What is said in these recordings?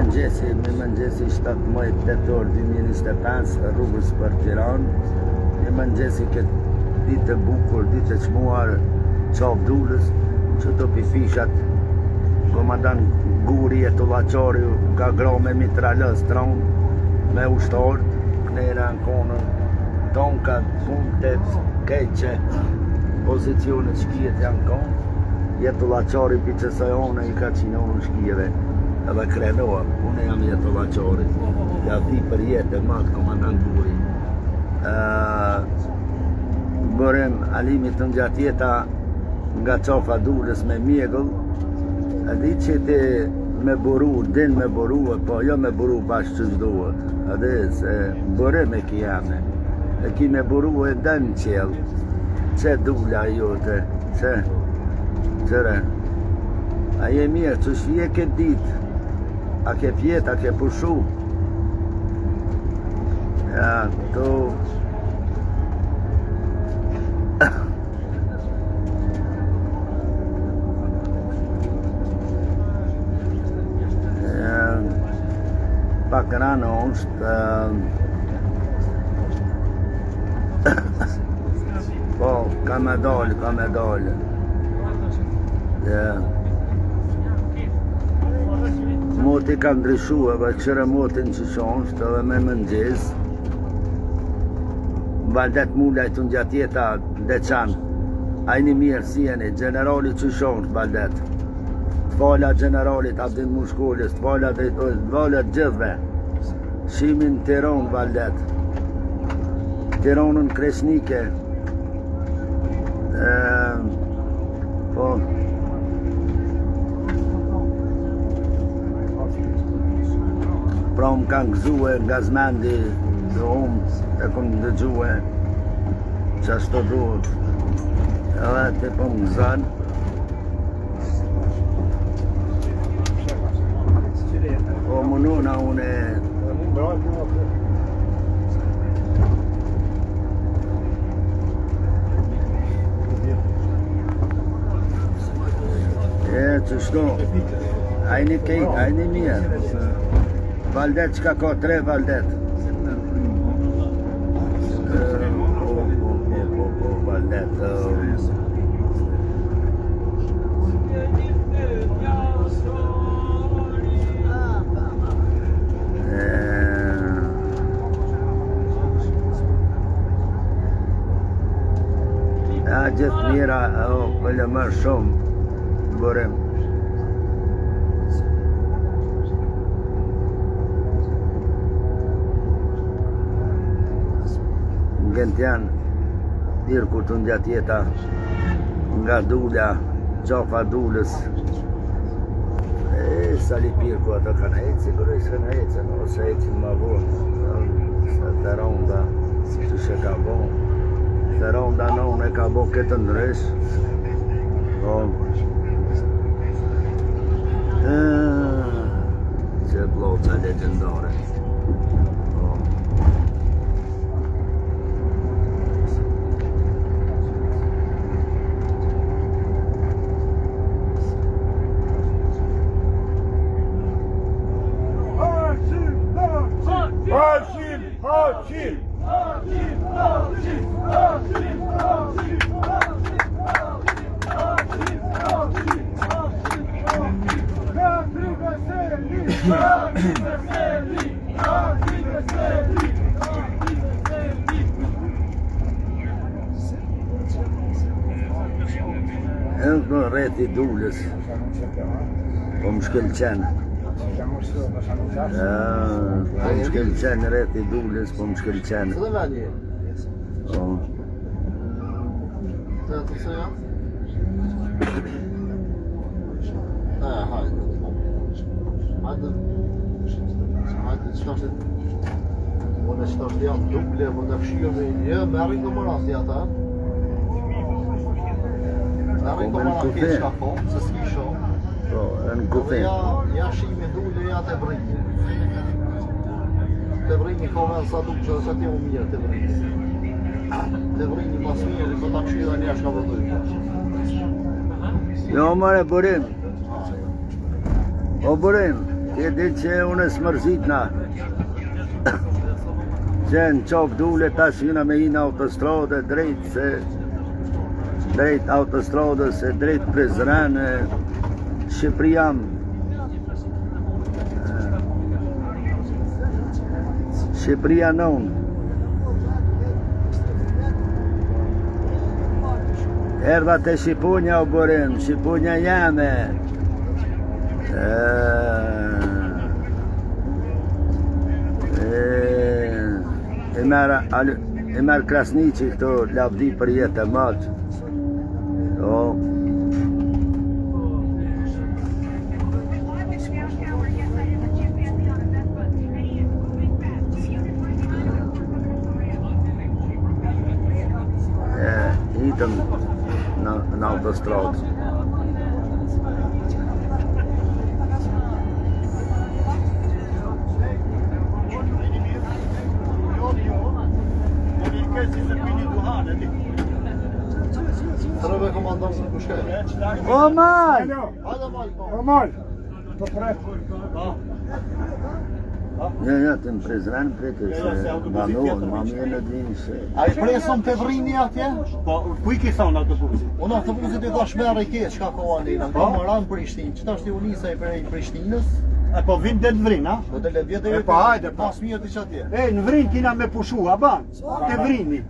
me mëngjesi 17 tetor 2025 rrugës për Tiranë. Me mëngjesi këtë ditë e bukur, ditë e çmuar Çavdulës, që do pishat komandant Guri e Tullaqari ka gra me mitralës tron me ushtarët, knera në konën, tonkat, puntet, keqe, pozicionet shkijet janë konë, Jetullaqari piqesajone i ka qinonë shkijeve, edhe krenoa, unë jam Jetullaqari, ja di për jetë e matë komandant Guri. Bërëm alimit të njatjeta nga Çavdulës me mjegull, e di që ti me buru, din me buru, po jo me buru bashkë që zdohet, edhe se bërëm e ki jame, e ki me buru e dënë qelë, që dula jote, qëre, a je mirë, që shje këtë ditë, a ke pjet, a ke pushu, ja, to, pak rano është po, ka me dalë moti ka ndryshu edhe qëre motin që është edhe me mëngjes Valdet Mulaj të njatjeta deçan ajni mirë si jeni generali që është Valdet Fala generalit Abdin Mushkollis, fala gjithve. Shimin Tiron Valdet. Tironën Kreshnike. Po. Pra më kanë gëzue nga zmendi dhe umë e këmë dëgjue që ashtë të duhet. Edhe të po më gëzanë. Po mënuna une që shto ajni kejt, ajni mirë Valdet që ka 3 Valdet Valdet gjithë mira, pëllë mërë shumë, bërëm. Ngënt janë, Irku të njatjeta, nga Dula, Çavdulës. Sali Pirku ato kanë hecë, sigurisht kanë hecë, ose hecin ma vonë, të ronda, që shë ka vonë. Të ronda non e ka bo këtë ndrysh që bloca legendare Hashim! Në rreti Dulës po më shkelqen po më shkelqen rreti Dulës po më shkelqen Unë është të janë duble, më në fshio me një, me arrin të mëra si ata. Me arrin të mëra kje shka po, se s'ki shumë. Në kufin. Ja shime dulle, ja të vrinjë. Të vrinjë ka venë sa duke që dhe se ti u mirë të vrinjë. Të vrinjë pas mirë, po ta këshia një shka vëdojnë. Jo, mare, Burim. O, Burim. Ti di që unë smërzitna. Që në qovë dule ta shina me i në autostrade drejt autostradës e drejt Prizren, Shqipëria Shqipëria non. Erdha të Shqiponja u bërim, Shqiponja jame. E merë Krasniqi këto lavdi për jetë e matë. Hitëm në autostradë. Trebuie comandăm să pușcă. Omar! Hajde mal. Omar! Të pret. Ja, të në Prizren, prete se banohen, ma mirë në dinë se... A i presëm të vrini atje? Po, ku i ki thonë autobusit? Unë autobusit i dash merë i keq, ka ko Alina. Ka maran Prishtinë, që ta shti unisa i prej Prishtinës. E po vinë dhe në vrinë, ha? Po të le vjetë E po, hajde, po. Mas mirë të që atje. E, në vrinë kina me pushu, a ban? Të vrini.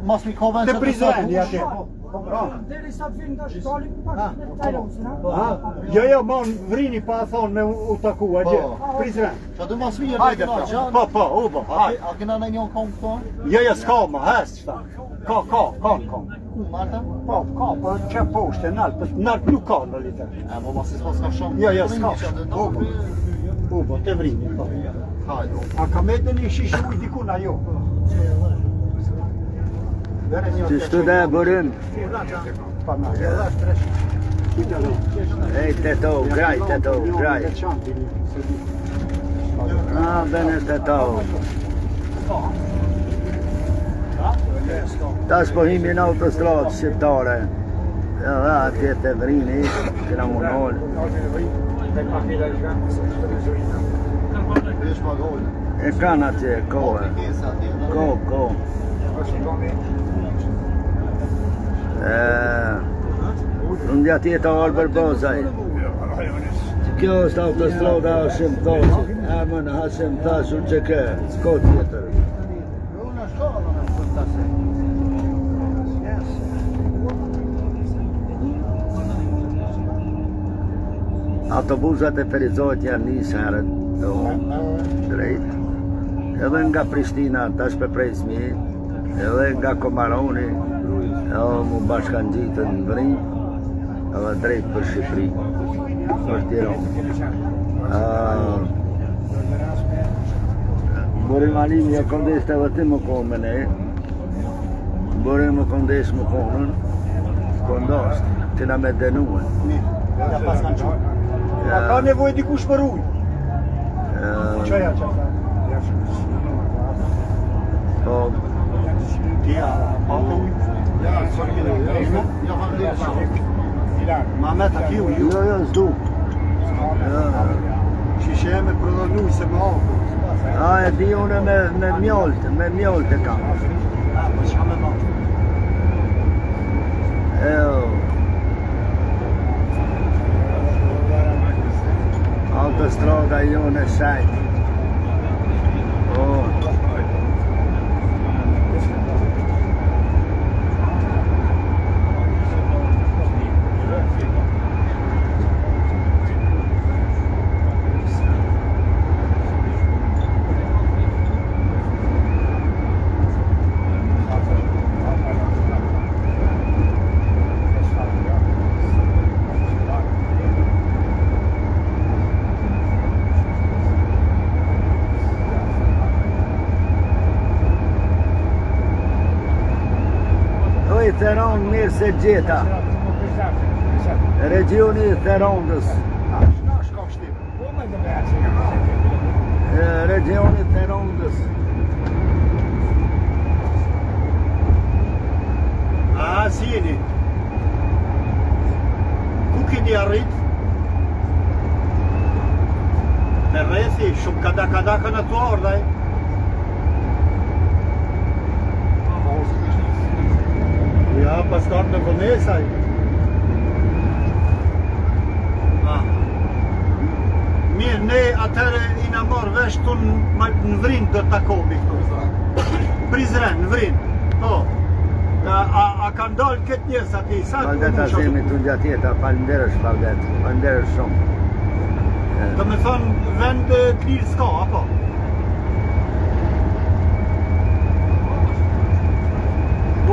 Mas mi ka vend Të Prizreni atje. Deri sa të vinë nga shkali, ku pa tajlosën, ha? Jo, ma në vrini pa thonë me u taku, a gjë. Prizren. Që aty mas mirë Hajde, dhe këna po, po, u bo, hajde. A kena në njën kom këto? Jo, s'ka ma, hes, qëta. Ka, në kom. Ku, Marta? Po, ka, po, që poshte, naltë nuk ka në litë. E, po mas i s'pas ka shumë. Jo, s'ka. U bo, të vrini, po. Hajde. A ka me dhe një shishu i dikuna, jo. Që shtu dhe bërim? Ej, teto, graj, graj. Bene teto. Tash po himi në autostradë shqiptare. Edhe atje të vrini, këna më nëllë. Vesh ma gojnë. E kanë atje, kohë. Kohë. Unë atje të Albert Bozaj. Kjo është autostrada Hashim Tashi. Emën Hashim Tashi që ke, s'ko tjetër. Autobusat e Ferizojt janë nisë herët drejt. Edhe nga Prishtina, tash për Prezmi, edhe nga Komaroni, edhe mu bashkan gjitën në vrinë, edhe drejt për Shqipëri, për Tiranë. Burim Alimi e kondesh të vëtim më kohë me ne, burim më kondesh më kohën, kondosht, të na me denuën. Ja pas kanë qurë. A ka nevoj dikush për ujë? Qaja që ta? Po, Tja, pa të ujë? Ma me të kjo ju? jo, s'du. Shishe me prodhonu se më hapë. E di une me mjollët e kam. Po që me ma? Autostrada jone shajt. Theron mirë se gjeta. Regioni i Therondës. Regioni i Therondës. A, si jeni? Ku keni arrit? Në rrethi, shumë kada kanë të ardhaj. Ja, pas ka në vënesaj. Mirë, ne atëre i na marrë vesh tunë në Vrin do të takomi këtu. Prizren, në Vrin. Po. A kanë dalë këtë njës ati? Faldet Azemi të nga tjeta, falenderësh Faldet, falenderësh shumë. Do me thonë vend të lirë s'ka, apo?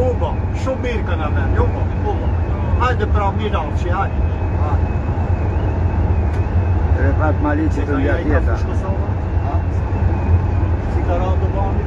Ubo, shumë mirë kanë vend, ubo. Hajde pra mirë alqi, hajde. Refat Malici të nga tjeta. Si ka ratë të bani?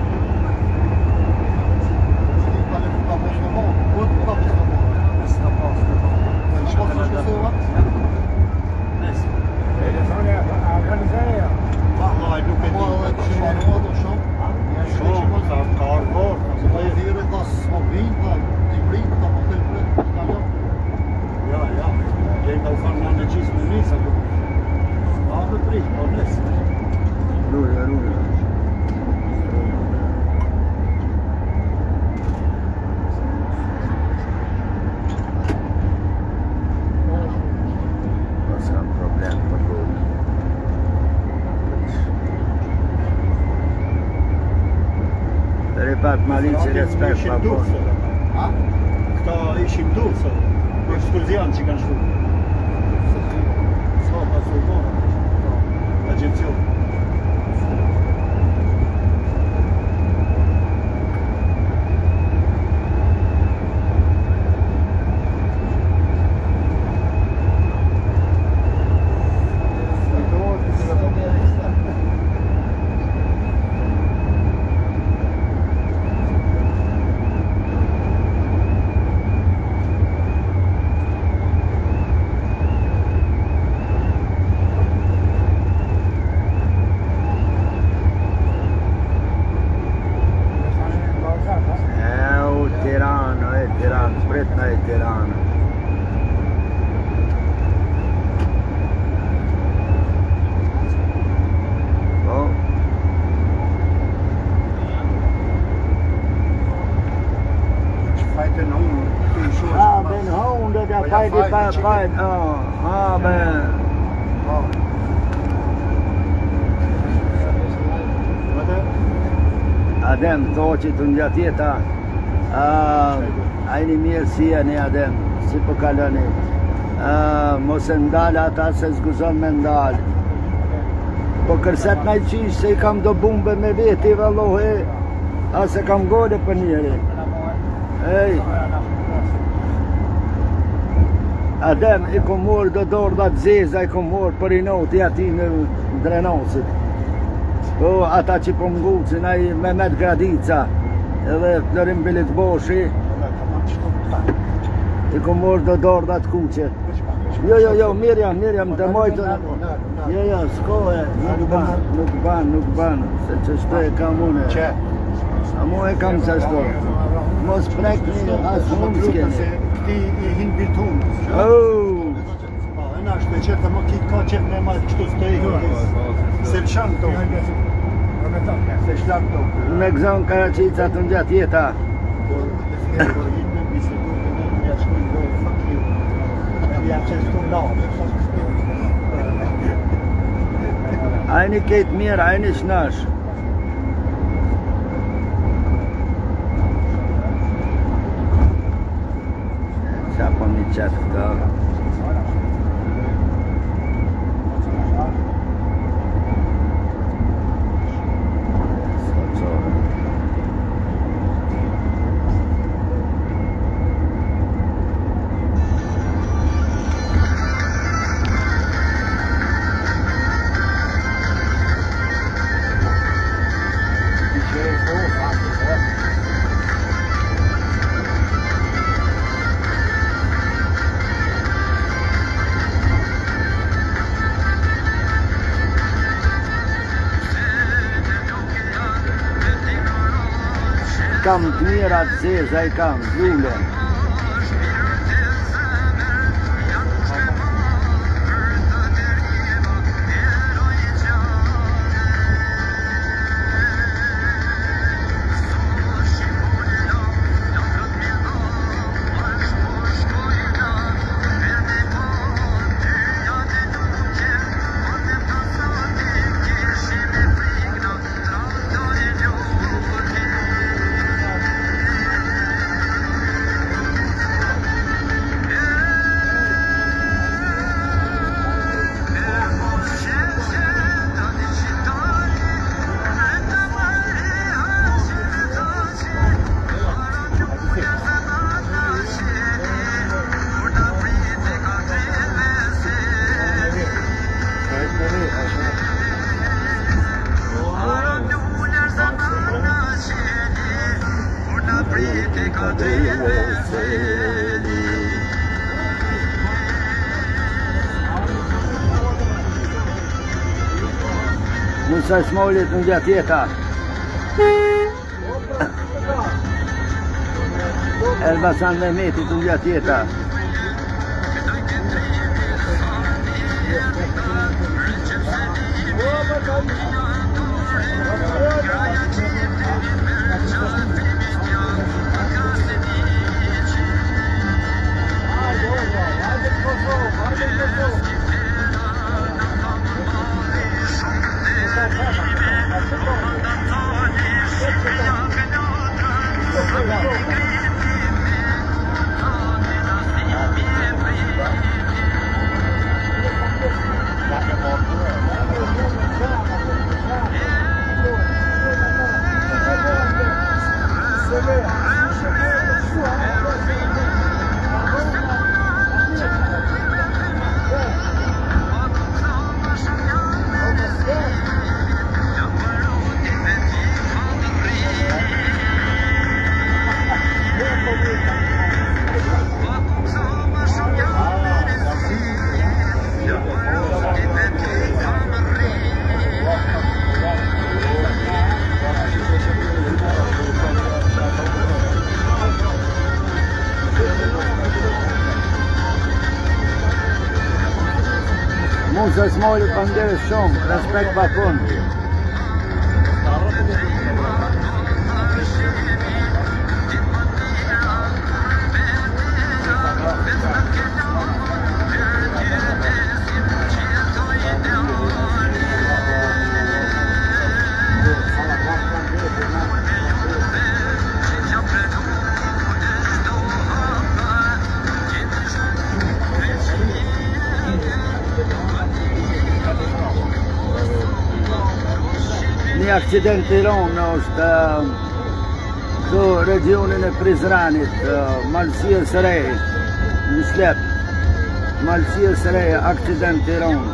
Refat Malici, respekt pa bërë. Këta ishim durë, për shkurzian që kanë shku. Ska pa së bërë, agencion. Spretna je Tirana. Oh. Fighten home. Ben home, dat je fight. Ben. Adem, to që të nga tjeta, ajni mirësia një Adem, si po kaloni, mos e ndalë ata se zguzon me ndalë. Po kërset në i qishë se i kam do bumbe me veti vallohi, ase kam gole për njëri. Ej, Adem, i kom morë do dorë da të zeza, i kom morë për i noti ati në drenosit. Po, ata që po mgucin, ai Mehmet Gradica, edhe Florin Bilit Boshi, i kom morë do dorë da të kuqe. Jo, Miriam, të mojtë, jo, s'kohe, nuk ban, se që shto e kam une. A mu e kam që shto. Mos prek një asë mund s'kene. Këti i hinë bitunë. E në ashtë të qëtë më ki ka qëtë me majtë kështu së të i. Se lëshanë to. Se shlanë to. Me gëzon Karacica të nga tjeta. Ajni ketë mirë, ajni shnash. Qa po një qatë këta. Kam të mira të zeza i kam, gjule. Musa Smolit në gjatë jeta. Elbasan Mehmetit në gjatë jeta. Musa Smolit panderes shumë, respekt bakun. Një aksident i rënë është të regionin e Prizrenit, Malësia së Re, në Slep. Malësia së Re, aksident i rënë.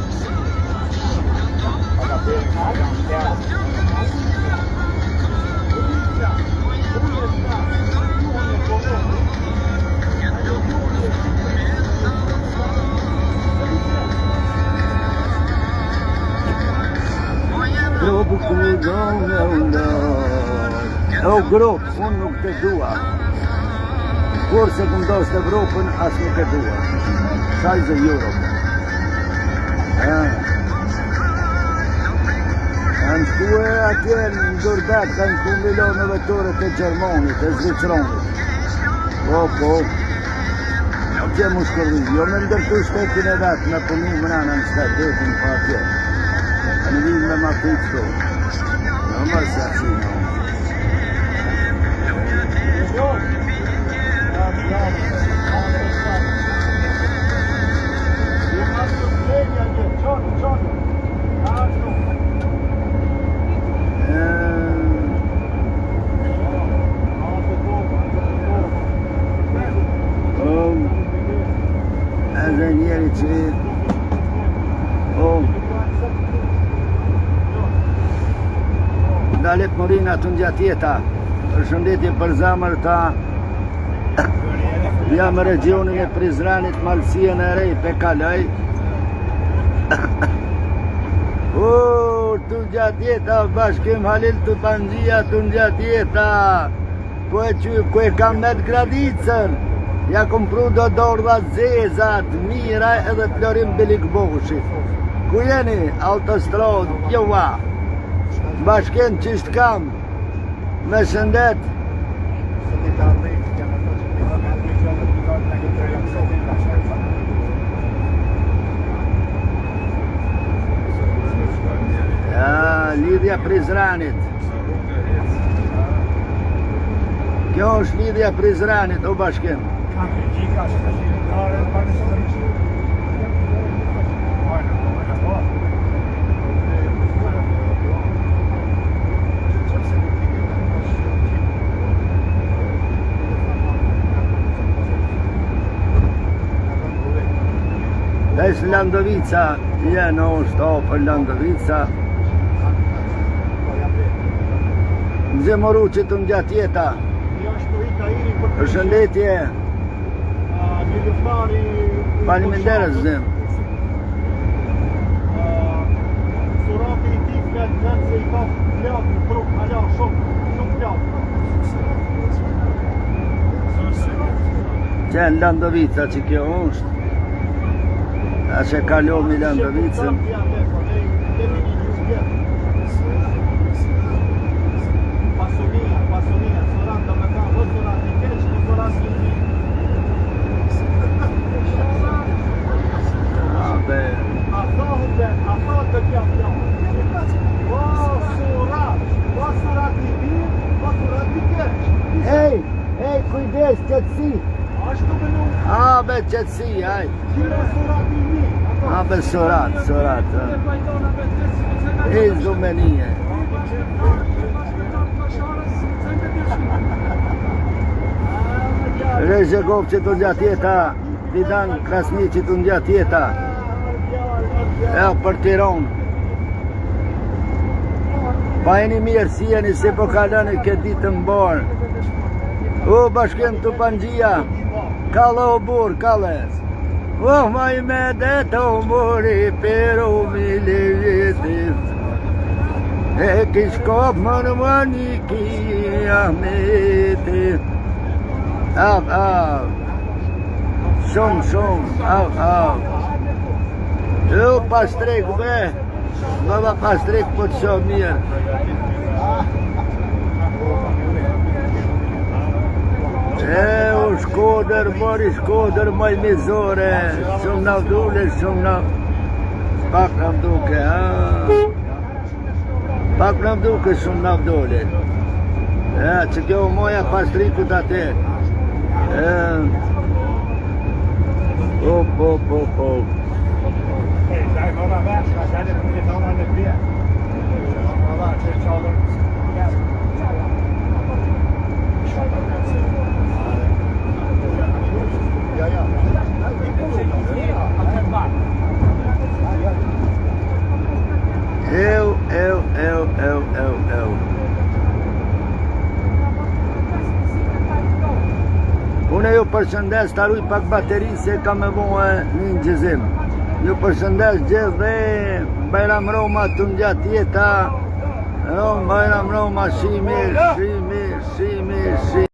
Grupo o grup, unë nuk të dua. Kur se këndos të Evropën, as nuk të dua. Size of Europe. Në shkue atje në Durbet, kanë ku milione vetore të Gjermonit, të Zvicronit. Po. Atje mu shkërri. Jo me ndërtu shtetin e vetë, me punu më nana në shtetin pa atje. Në vinë me ma të të në mërë se aqë në edhe njeri që Dalet Morina të gjatë jeta. Përshëndetje për zamër ta. Jam në regionin e Prizrenit, Malësia e Re, pe kaloj. Të gjatë jeta, bashkim Halil të Pangjia të gjatë jeta. Po e kam me të gradicën. Ja kom pru do dorda zezat, mira edhe Florim Belik Boshit. Ku jeni? Autostrod, Pjova. Bashken qështë kam, me shëndet. Lidhja Prizrenit. Kjo është lidhja Prizrenit, o bashken. Është Landovica, jenë është për Landovica. Nëzë moru që të në gjatë jeta. Përshëndetje. Faleminderit zëm. Surati i tij vetë se I ka flatë në truk, ala shumë flatë. Që në Landovica që kjo është. A që kalomi Landovicën. Pasunia, soran të me ka, vë soran të keqë, në soran të një. A thotë të kja flatë. Va sorat I mirë, va sorat I keqë. Ej, kujdes, qëtësi. Ashtu me nuk. Be qëtësi, aj. Gjira sorat I mirë. Be sorat. Izumenie. Rezhegov që të njatjeta, Vidan Krasni që të njatjeta. Për Tiron. Pa e një mirë si e një se po kalani këtë ditë më borë. Bashkim të Pangjia. Kalle o burë, kalle. Ma I me detë o muri, pero mi levjeti. E kishkop më në maniki, Ahmeti. Av. Shumë, av. Pastrek be. Baba pastrek po të shumë mirë. Shkodër, mori Shkodër, maj mizore. Shumë në vdule, Pak në vduke, Pak në vduke, shumë në vdule. Që kjo moja pastrikut atë. Op. Unë ju përshëndes të arruj pak bateri se ka me vojë një gjëzim. Ju përshëndes gjithë dhe Bajram Roma të ngjatë jeta. Bajram Roma shimi.